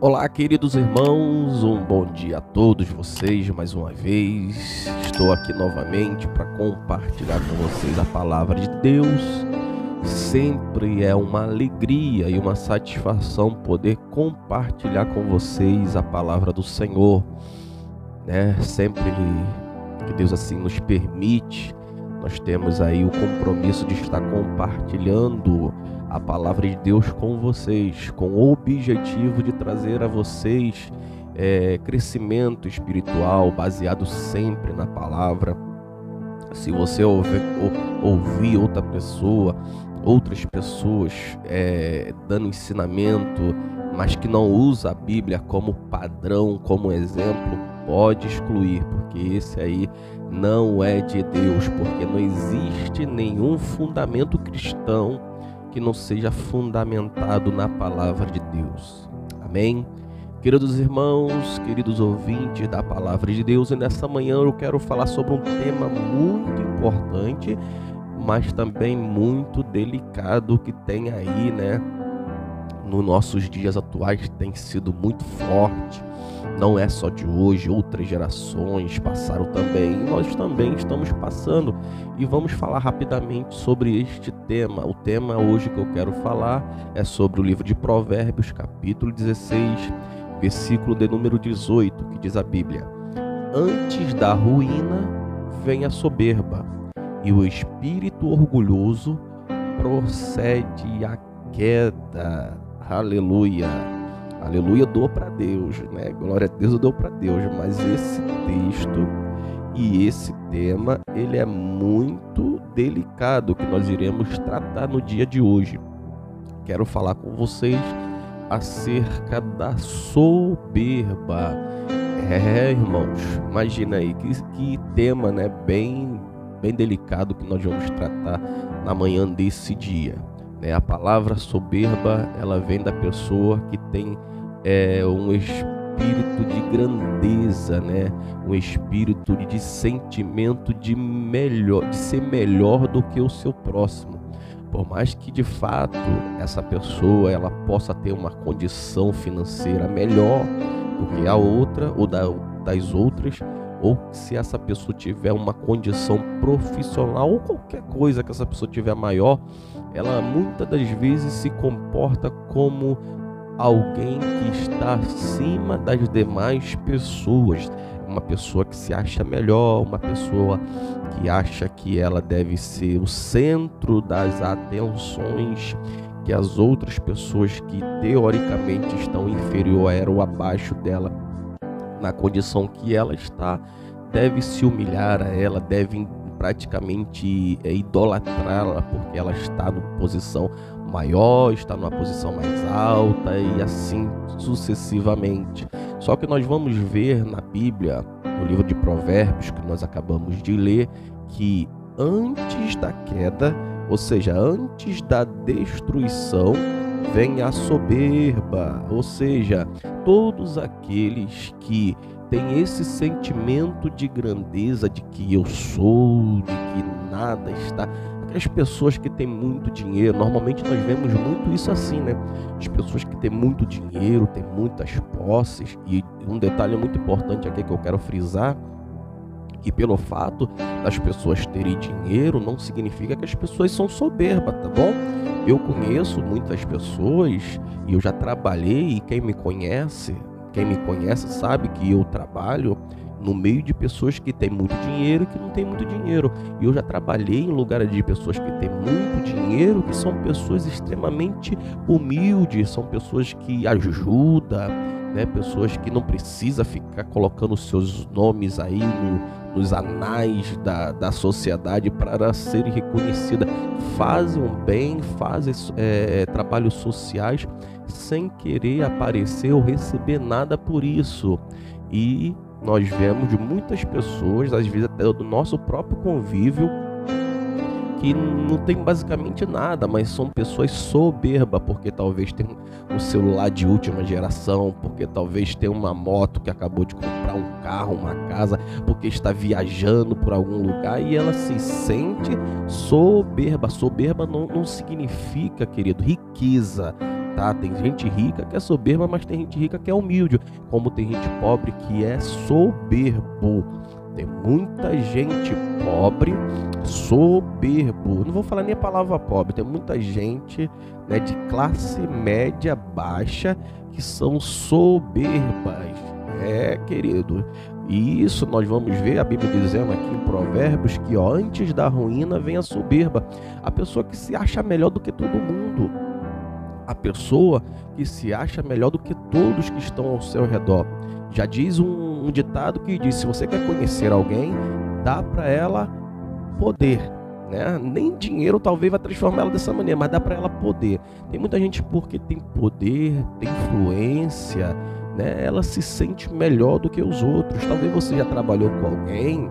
Olá, queridos irmãos, um bom dia a todos vocês mais uma vez. Estou aqui novamente para compartilhar com vocês a palavra de Deus. Sempre é uma alegria e uma satisfação poder compartilhar com vocês a palavra do Senhor, né? Sempre que Deus assim nos permite, nós temos aí o compromisso de estar compartilhando a palavra de Deus com vocês, com o objetivo de trazer a vocês crescimento espiritual baseado sempre na palavra. Se você ouvir outras pessoas dando ensinamento, mas que não usa a Bíblia como padrão, como exemplo, pode excluir, porque esse aí não é de Deus, porque não existe nenhum fundamento cristão que não seja fundamentado na palavra de Deus. Amém? Queridos irmãos, queridos ouvintes da palavra de Deus, e nessa manhã eu quero falar sobre um tema muito importante, mas também muito delicado, que tem aí, né, nos nossos dias atuais, tem sido muito forte. Não é só de hoje, outras gerações passaram também, e nós também estamos passando, e vamos falar rapidamente sobre este tema. O tema hoje que eu quero falar é sobre o livro de Provérbios, capítulo 16, versículo de número 18, que diz a Bíblia: antes da ruína vem a soberba, e o espírito orgulhoso procede à queda. Aleluia! Aleluia, eu dou para Deus, né? Glória a Deus, eu dou para Deus. Mas esse texto e esse tema, ele é muito delicado, que nós iremos tratar no dia de hoje. Quero falar com vocês acerca da soberba. Irmãos, imagina aí, que tema, né? Bem delicado que nós vamos tratar na manhã desse dia. A palavra soberba, ela vem da pessoa que tem um espírito de grandeza, né? Um espírito de sentimento de ser melhor do que o seu próximo. Por mais que de fato essa pessoa ela possa ter uma condição financeira melhor do que a outra ou das outras, ou se essa pessoa tiver uma condição profissional ou qualquer coisa que essa pessoa tiver maior, ela muitas das vezes se comporta como alguém que está acima das demais pessoas. Uma pessoa que se acha melhor, uma pessoa que acha que ela deve ser o centro das atenções, que as outras pessoas que teoricamente estão inferior a ela ou abaixo dela, na condição que ela está, deve se humilhar a ela, deve praticamente idolatrá-la, porque ela está numa posição maior, está numa posição mais alta e assim sucessivamente. Só que nós vamos ver na Bíblia, no livro de Provérbios que nós acabamos de ler, que antes da queda, ou seja, antes da destruição, vem a soberba. Ou seja, todos aqueles que têm esse sentimento de grandeza, de que eu sou, de que nada está. Aquelas pessoas que têm muito dinheiro, normalmente nós vemos muito isso assim, né? As pessoas que têm muito dinheiro, têm muitas posses. E um detalhe muito importante aqui que eu quero frisar, que pelo fato das pessoas terem dinheiro não significa que as pessoas são soberbas, tá bom? Eu conheço muitas pessoas e eu já trabalhei, e quem me conhece sabe que eu trabalho no meio de pessoas que têm muito dinheiro e que não têm muito dinheiro. E eu já trabalhei em lugares de pessoas que têm muito dinheiro, que são pessoas extremamente humildes, são pessoas que ajudam, né? Pessoas que não precisa ficar colocando seus nomes aí nos anais da sociedade para serem reconhecidas. Fazem um bem, fazem trabalhos sociais sem querer aparecer ou receber nada por isso. E nós vemos de muitas pessoas, às vezes até do nosso próprio convívio, que não tem basicamente nada, mas são pessoas soberbas, porque talvez tem um celular de última geração, porque talvez tem uma moto que acabou de comprar, um carro, uma casa, porque está viajando por algum lugar e ela se sente soberba. Soberba não significa, querido, riqueza. tá? Tem gente rica que é soberba, mas tem gente rica que é humilde, como tem gente pobre que é soberbo. Tem muita gente pobre, soberbo. Não vou falar nem a palavra pobre. Tem muita gente, né, de classe média baixa que são soberbas. Querido. E isso nós vamos ver a Bíblia dizendo aqui em Provérbios que antes da ruína vem a soberba. A pessoa que se acha melhor do que todo mundo. A pessoa que se acha melhor do que todos que estão ao seu redor. Já diz um ditado que diz: se você quer conhecer alguém, dá para ela poder, né? Nem dinheiro talvez vai transformar ela dessa maneira, mas dá para ela poder. Tem muita gente porque tem poder, tem influência, né? Ela se sente melhor do que os outros. Talvez você já trabalhou com alguém,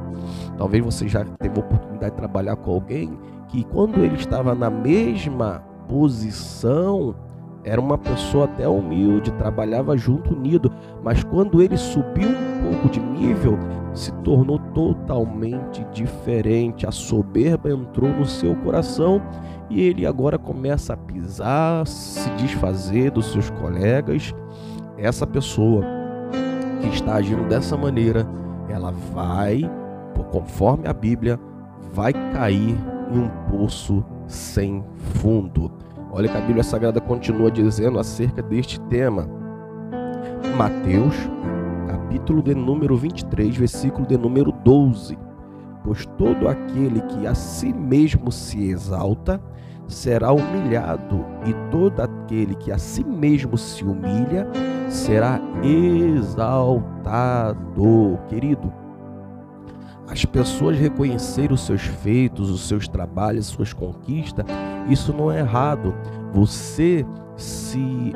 talvez você já teve a oportunidade de trabalhar com alguém que quando ele estava na mesma posição, era uma pessoa até humilde, trabalhava junto, unido, mas quando ele subiu um pouco de nível, se tornou totalmente diferente. A soberba entrou no seu coração e ele agora começa a pisar, se desfazer dos seus colegas. Essa pessoa que está agindo dessa maneira, ela vai, conforme a Bíblia, vai cair em um poço sem fundo. Olha que a Bíblia Sagrada continua dizendo acerca deste tema. Mateus, capítulo de número 23, versículo de número 12. Pois todo aquele que a si mesmo se exalta será humilhado, e todo aquele que a si mesmo se humilha será exaltado. Querido, as pessoas reconhecerem os seus feitos, os seus trabalhos, suas conquistas, isso não é errado. Você se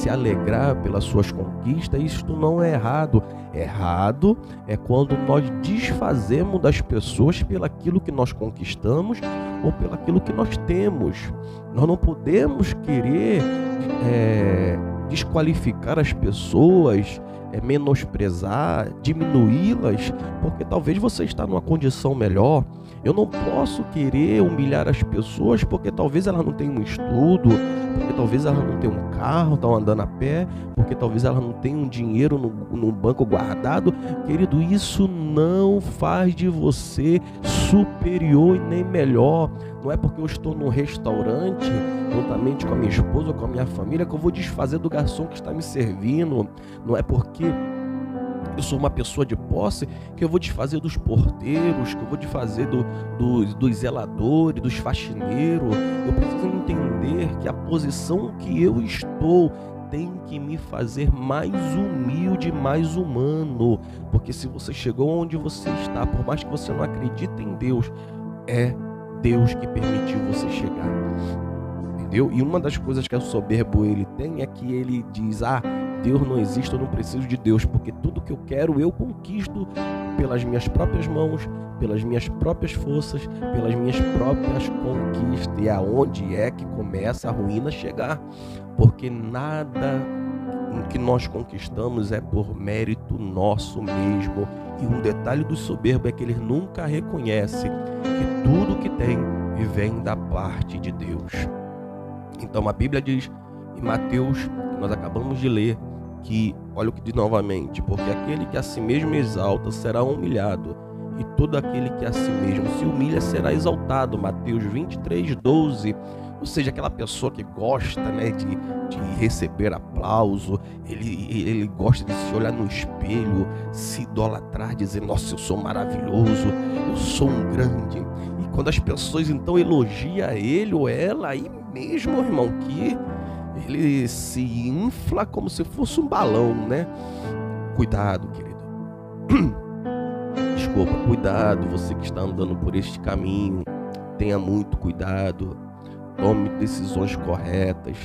alegrar pelas suas conquistas, isto não é errado. Errado é quando nós desfazemos das pessoas pelaquilo que nós conquistamos ou pelaquilo que nós temos. Nós não podemos querer desqualificar as pessoas, menosprezar, diminuí-las, porque talvez você está numa condição melhor. Eu não posso querer humilhar as pessoas porque talvez elas não tenham um estudo, porque talvez elas não tenham um carro, estão andando a pé, porque talvez elas não tenham dinheiro no banco guardado. Querido, isso não faz de você superior e nem melhor. Não é porque eu estou num restaurante, juntamente com a minha esposa ou com a minha família, que eu vou desfazer do garçom que está me servindo. Não é porque eu sou uma pessoa de posse que eu vou desfazer dos porteiros, que eu vou desfazer dos zeladores, dos faxineiros. Eu preciso entender que a posição que eu estou tem que me fazer mais humilde, mais humano. Porque se você chegou onde você está, por mais que você não acredite em Deus, é Deus que permitiu você chegar. Entendeu? E uma das coisas que o soberbo ele tem é que ele diz: Deus não existe, eu não preciso de Deus, porque tudo que eu quero eu conquisto pelas minhas próprias mãos, pelas minhas próprias forças, pelas minhas próprias conquistas. E aonde é que começa a ruína chegar? Porque nada que nós conquistamos é por mérito nosso mesmo. E um detalhe do soberbo é que ele nunca reconhece que tudo que tem vem da parte de Deus. Então a Bíblia diz em Mateus, que nós acabamos de ler, que, olha o que diz novamente: porque aquele que a si mesmo exalta será humilhado, e todo aquele que a si mesmo se humilha será exaltado. Mateus 23, 12. Ou seja, aquela pessoa que gosta, né, de receber aplauso, ele gosta de se olhar no espelho, se idolatrar, dizer: nossa, eu sou maravilhoso, eu sou um grande. E quando as pessoas então elogiam ele ou ela, aí mesmo, irmão, que ele se infla como se fosse um balão, né? Cuidado, querido. Desculpa, cuidado, você que está andando por este caminho, tenha muito cuidado. Tome decisões corretas,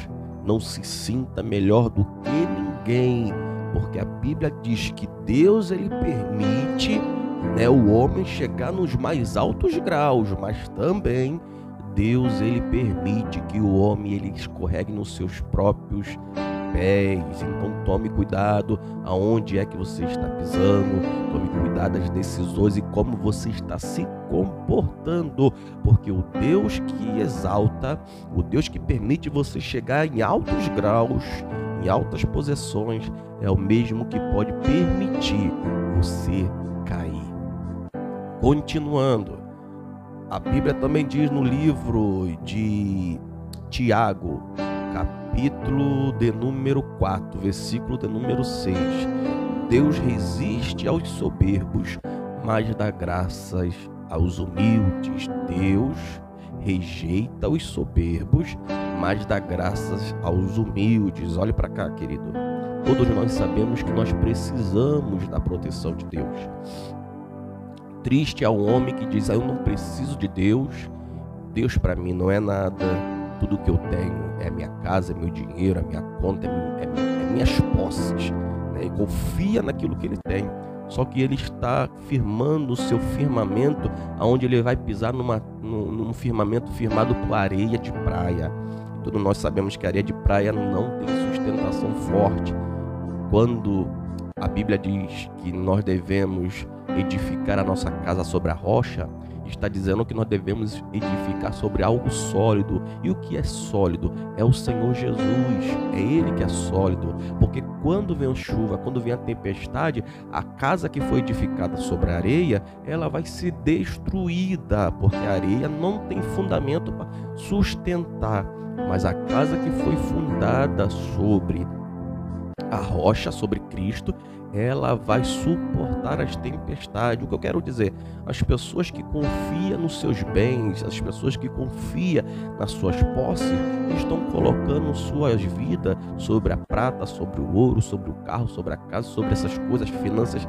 não se sinta melhor do que ninguém, porque a Bíblia diz que Deus ele permite, né, o homem chegar nos mais altos graus, mas também Deus ele permite que o homem ele escorregue nos seus próprios pés. Então tome cuidado aonde é que você está pisando, tome cuidado das decisões e como você está se comportando, porque o Deus que exalta, o Deus que permite você chegar em altos graus, em altas posições, é o mesmo que pode permitir você cair. Continuando, a Bíblia também diz no livro de Tiago, capítulo de número 4, versículo de número 6. Deus resiste aos soberbos, mas dá graças aos humildes. Deus rejeita os soberbos, mas dá graças aos humildes. Olhe para cá, querido. Todos nós sabemos que nós precisamos da proteção de Deus. Triste é o homem que diz: eu não preciso de Deus, Deus para mim não é nada, tudo que eu tenho é minha casa, é meu dinheiro, é minha conta, é minhas posses, né? E confia naquilo que ele tem, só que ele está firmando o seu firmamento, aonde ele vai pisar num firmamento firmado por areia de praia. E todos nós sabemos que a areia de praia não tem sustentação forte. Quando a Bíblia diz que nós devemos edificar a nossa casa sobre a rocha, está dizendo que nós devemos edificar sobre algo sólido. E o que é sólido? É o Senhor Jesus, é Ele que é sólido, porque quando vem a chuva, quando vem a tempestade, a casa que foi edificada sobre a areia, ela vai ser destruída, porque a areia não tem fundamento para sustentar. Mas a casa que foi fundada sobre a rocha, sobre Cristo, ela vai suportar as tempestades. O que eu quero dizer, as pessoas que confiam nos seus bens, as pessoas que confiam nas suas posses, estão colocando suas vidas sobre a prata, sobre o ouro, sobre o carro, sobre a casa, sobre essas coisas, finanças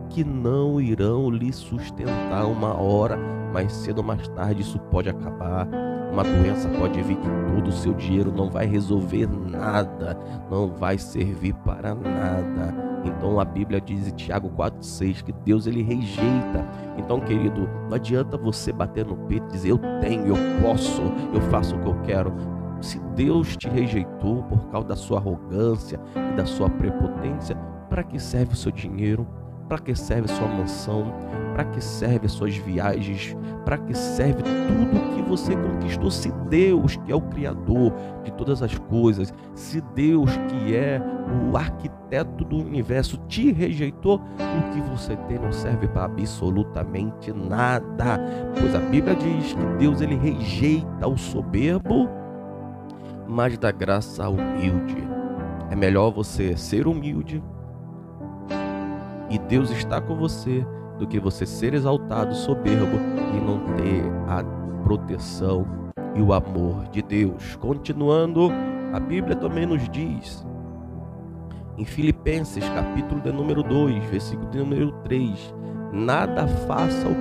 que não irão lhe sustentar. Uma hora, mais cedo ou mais tarde, isso pode acabar. Uma doença pode vir que todo o seu dinheiro não vai resolver nada, não vai servir para nada. Então a Bíblia diz em Tiago 4,6 que Deus ele rejeita. Então, querido, não adianta você bater no peito e dizer: eu tenho, eu posso, eu faço o que eu quero. Se Deus te rejeitou por causa da sua arrogância e da sua prepotência, para que serve o seu dinheiro? Para que serve sua mansão? Para que serve suas viagens? Para que serve tudo que você conquistou? Se Deus, que é o Criador de todas as coisas, se Deus, que é o arquiteto do universo, te rejeitou, o que você tem não serve para absolutamente nada. Pois a Bíblia diz que Deus ele rejeita o soberbo, mas dá graça ao humilde. É melhor você ser humilde e Deus está com você, do que você ser exaltado, soberbo e não ter a proteção e o amor de Deus. Continuando, a Bíblia também nos diz, em Filipenses, capítulo de número 2, versículo de número 3, nada façam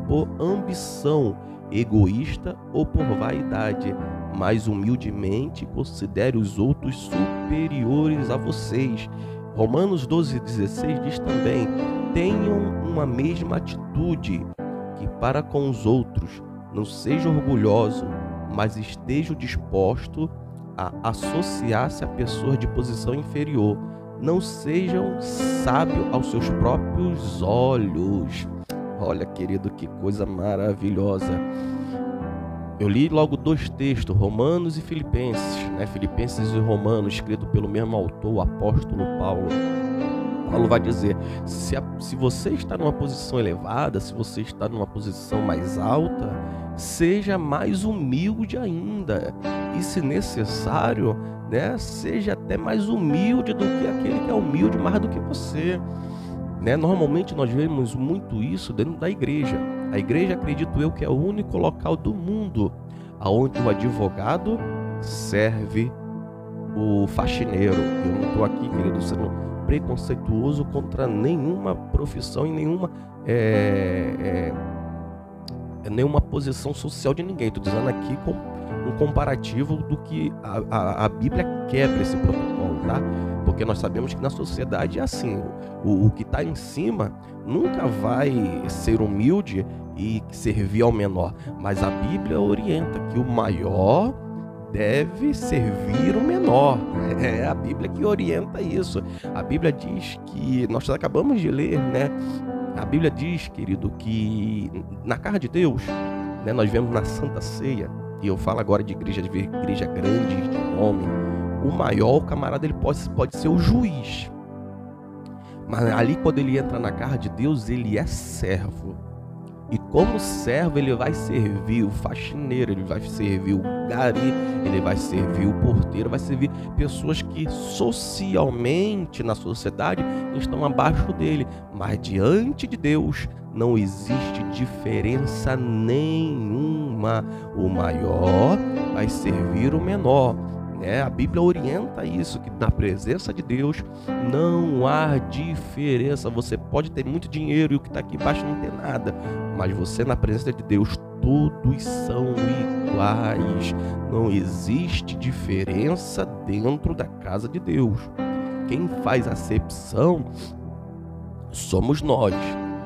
por ambição egoísta ou por vaidade, mas humildemente considere os outros superiores a vocês. Romanos 12,16 diz também: tenham uma mesma atitude que para com os outros, não seja orgulhoso, mas esteja disposto a associar-se a pessoas de posição inferior. Não sejam sábios aos seus próprios olhos. Olha, querido, que coisa maravilhosa. Eu li logo dois textos, Romanos e Filipenses, né? Filipenses e Romanos, escrito pelo mesmo autor, o apóstolo Paulo. Paulo vai dizer: se você está numa posição elevada, se você está numa posição mais alta, seja mais humilde ainda. E se necessário, né, seja até mais humilde do que aquele que é humilde mais do que você. Né? Normalmente nós vemos muito isso dentro da igreja. A igreja, acredito eu, que é o único local do mundo onde o advogado serve o faxineiro. Eu não estou aqui, querido, sendo preconceituoso contra nenhuma profissão e nenhuma posição social de ninguém. Estou dizendo aqui com um comparativo do que a Bíblia quebra esse protocolo, tá? Porque nós sabemos que na sociedade é assim, o que está em cima nunca vai ser humilde e servir ao menor, mas a Bíblia orienta que o maior deve servir o menor. É a Bíblia que orienta isso. A Bíblia diz que, nós acabamos de ler, né? A Bíblia diz, querido, que na casa de Deus, né, nós vemos na Santa Ceia, e eu falo agora de igreja grande, de nome, o maior camarada, ele pode ser o juiz. Mas ali, quando ele entra na casa de Deus, ele é servo. E como servo, ele vai servir o faxineiro, ele vai servir o gari, ele vai servir o porteiro, vai servir pessoas que socialmente, na sociedade, estão abaixo dele. Mas diante de Deus não existe diferença nenhuma. O maior vai servir o menor. A Bíblia orienta isso, que na presença de Deus não há diferença. Você pode ter muito dinheiro e o que está aqui embaixo não tem nada, mas você na presença de Deus, todos são iguais. Não existe diferença dentro da casa de Deus. Quem faz acepção somos nós.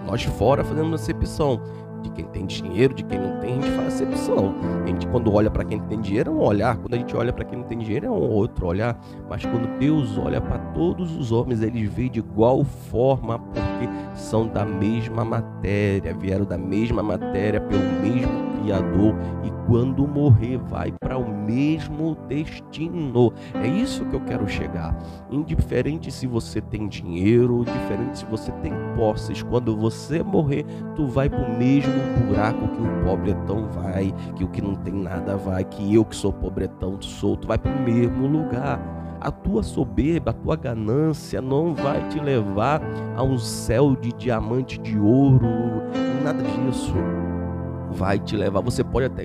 Nós fora fazemos acepção. De quem tem dinheiro, de quem não tem, a gente faz acepção. A gente, quando olha para quem tem dinheiro, é um olhar. Quando a gente olha para quem não tem dinheiro, é um outro olhar. Mas quando Deus olha para todos os homens, Ele vê de igual forma, porque são da mesma matéria, vieram da mesma matéria, pelo mesmo Criador, e quando morrer vai para o mesmo destino. É isso que eu quero chegar. Indiferente se você tem dinheiro, indiferente se você tem posses, quando você morrer, tu vai para o mesmo buraco que o pobretão vai, que o que não tem nada vai, que eu que sou pobretão sou, tu vai para o mesmo lugar. A tua soberba, a tua ganância não vai te levar a um céu de diamante, de ouro, nada disso. Vai te levar, você pode até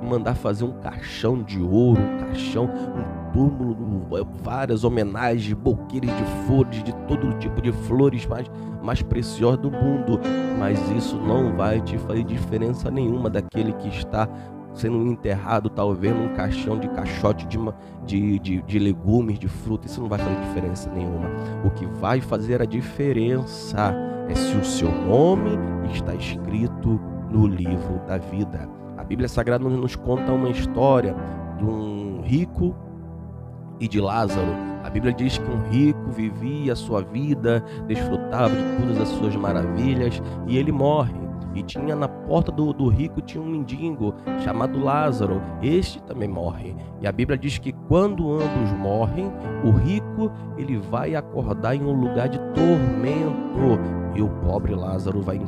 mandar fazer um caixão de ouro, um caixão, um túmulo, várias homenagens, buquês de flores, de todo tipo de flores mais preciosas do mundo, mas isso não vai te fazer diferença nenhuma daquele que está sendo enterrado, talvez num caixão de caixote de legumes, de fruta. Isso não vai fazer diferença nenhuma. O que vai fazer a diferença é se o seu nome está escrito no livro da vida. A Bíblia Sagrada nos conta uma história de um rico e de Lázaro. A Bíblia diz que um rico vivia a sua vida, desfrutava de todas as suas maravilhas, e ele morre. E tinha na porta do rico tinha um mendigo chamado Lázaro. Este também morre. E a Bíblia diz que quando ambos morrem, o rico ele vai acordar em um lugar de tormento, e o pobre Lázaro vai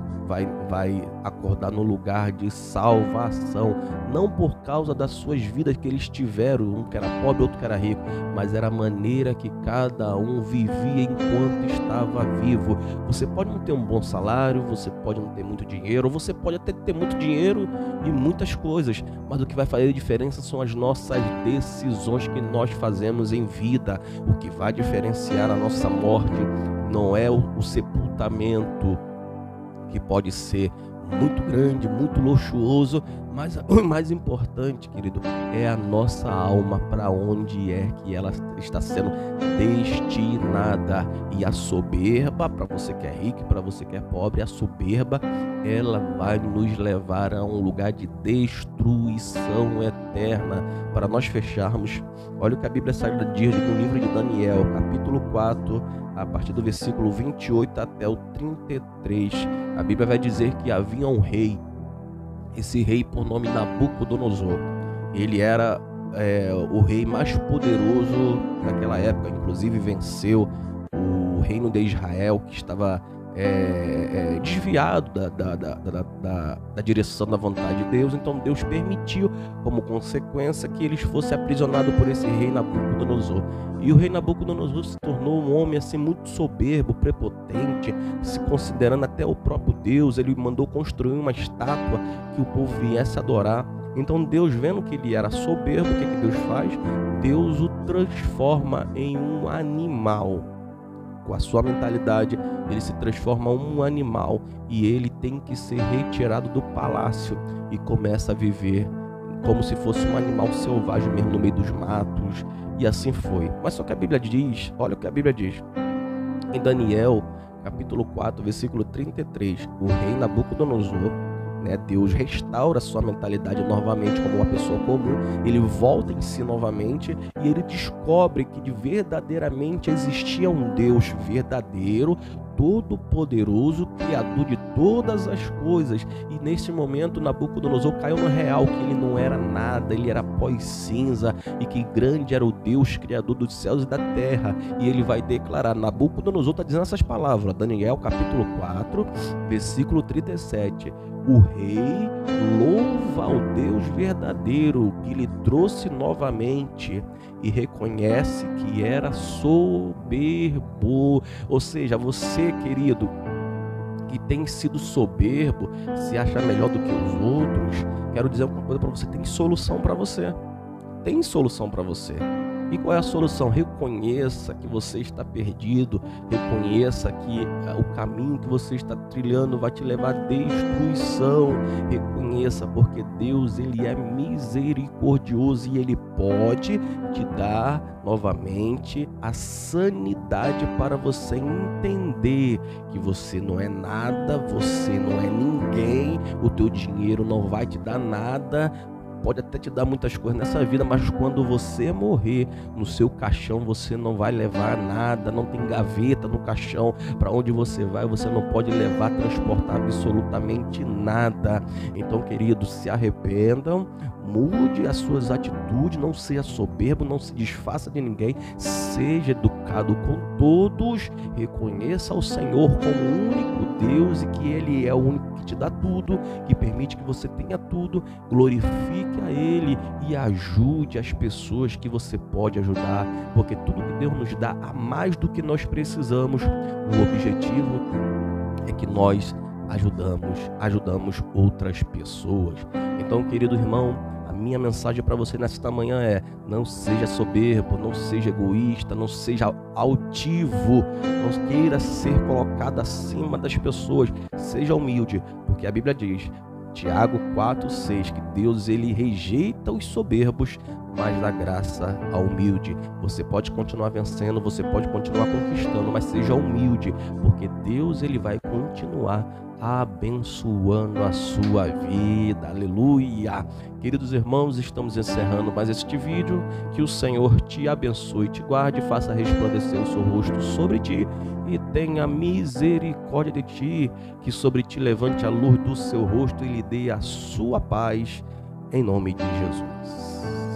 acordar no lugar de salvação. Não por causa das suas vidas que eles tiveram, um que era pobre, outro que era rico, mas era a maneira que cada um vivia enquanto estava vivo. Você pode não ter um bom salário, você pode não ter muito dinheiro, ou você pode até ter muito dinheiro e muitas coisas, mas o que vai fazer a diferença são as nossas decisões que nós fazemos em vida. O que vai diferenciar a nossa morte não é o sepultamento, que pode ser muito grande, muito luxuoso, mas o mais importante, querido, é a nossa alma, para onde é que ela está sendo destinada. E a soberba, para você que é rico e para você que é pobre, a soberba, ela vai nos levar a um lugar de destruição eterna. Para nós fecharmos, olha o que a Bíblia Sagrada diz no livro de Daniel, capítulo 4, a partir do versículo 28 até o 33. A Bíblia vai dizer que havia um rei, esse rei por nome Nabucodonosor. Ele era o rei mais poderoso daquela época, inclusive venceu o reino de Israel, que estava desviado da direção da vontade de Deus. Então Deus permitiu, como consequência, que eles fossem aprisionados por esse rei Nabucodonosor. E o rei Nabucodonosor se tornou um homem assim muito soberbo, prepotente, se considerando até o próprio Deus. Ele mandou construir uma estátua que o povo viesse adorar. Então Deus, vendo que ele era soberbo, o que Deus faz? Deus o transforma em um animal. Com a sua mentalidade, ele se transforma em um animal, e ele tem que ser retirado do palácio e começa a viver como se fosse um animal selvagem mesmo, no meio dos matos. E assim foi. Mas só que a Bíblia diz, olha o que a Bíblia diz em Daniel capítulo 4, versículo 33. O rei Nabucodonosor, né? Deus restaura a sua mentalidade novamente como uma pessoa comum, ele volta em si novamente e ele descobre que verdadeiramente existia um Deus verdadeiro, todo-poderoso, criador de todas as coisas. E nesse momento Nabucodonosor caiu no real que ele não era nada, ele era pó e cinza, e que grande era o Deus criador dos céus e da terra. E ele vai declarar, Nabucodonosor está dizendo essas palavras, Daniel capítulo 4 versículo 37: o rei louva ao Deus verdadeiro que lhe trouxe novamente, e reconhece que era soberbo. Ou seja, você, querido, que tem sido soberbo, se acha melhor do que os outros, quero dizer uma coisa para você: tem solução para você. Tem solução para você. E qual é a solução? Reconheça que você está perdido, reconheça que o caminho que você está trilhando vai te levar à destruição. Reconheça, porque Deus, ele é misericordioso e ele pode te dar novamente a sanidade para você entender que você não é nada, você não é ninguém, o teu dinheiro não vai te dar nada. Pode até te dar muitas coisas nessa vida, mas quando você morrer, no seu caixão você não vai levar nada, não tem gaveta no caixão. Para onde você vai, você não pode levar, transportar absolutamente nada. Então, queridos, se arrependam, mude as suas atitudes, não seja soberbo, não se desfaça de ninguém, seja educado com todos, reconheça o Senhor como o único Deus e que Ele é o único que te dá tudo, que permite que você tenha tudo. Glorifique a Ele e ajude as pessoas que você pode ajudar, porque tudo que Deus nos dá há mais do que nós precisamos. O objetivo é que nós ajudamos outras pessoas. Então, querido irmão, a minha mensagem para você nesta manhã é: não seja soberbo, não seja egoísta, não seja altivo, não queira ser colocado acima das pessoas, seja humilde, porque a Bíblia diz, Tiago 4,6, que Deus, ele rejeita os soberbos, mas dá graça ao humilde. Você pode continuar vencendo, você pode continuar conquistando, mas seja humilde, porque Deus, ele vai continuar abençoando a sua vida. Aleluia! Queridos irmãos, estamos encerrando mais este vídeo. Que o Senhor te abençoe, te guarde, faça resplandecer o seu rosto sobre ti e tenha misericórdia de ti, que sobre ti levante a luz do seu rosto e lhe dê a sua paz, em nome de Jesus.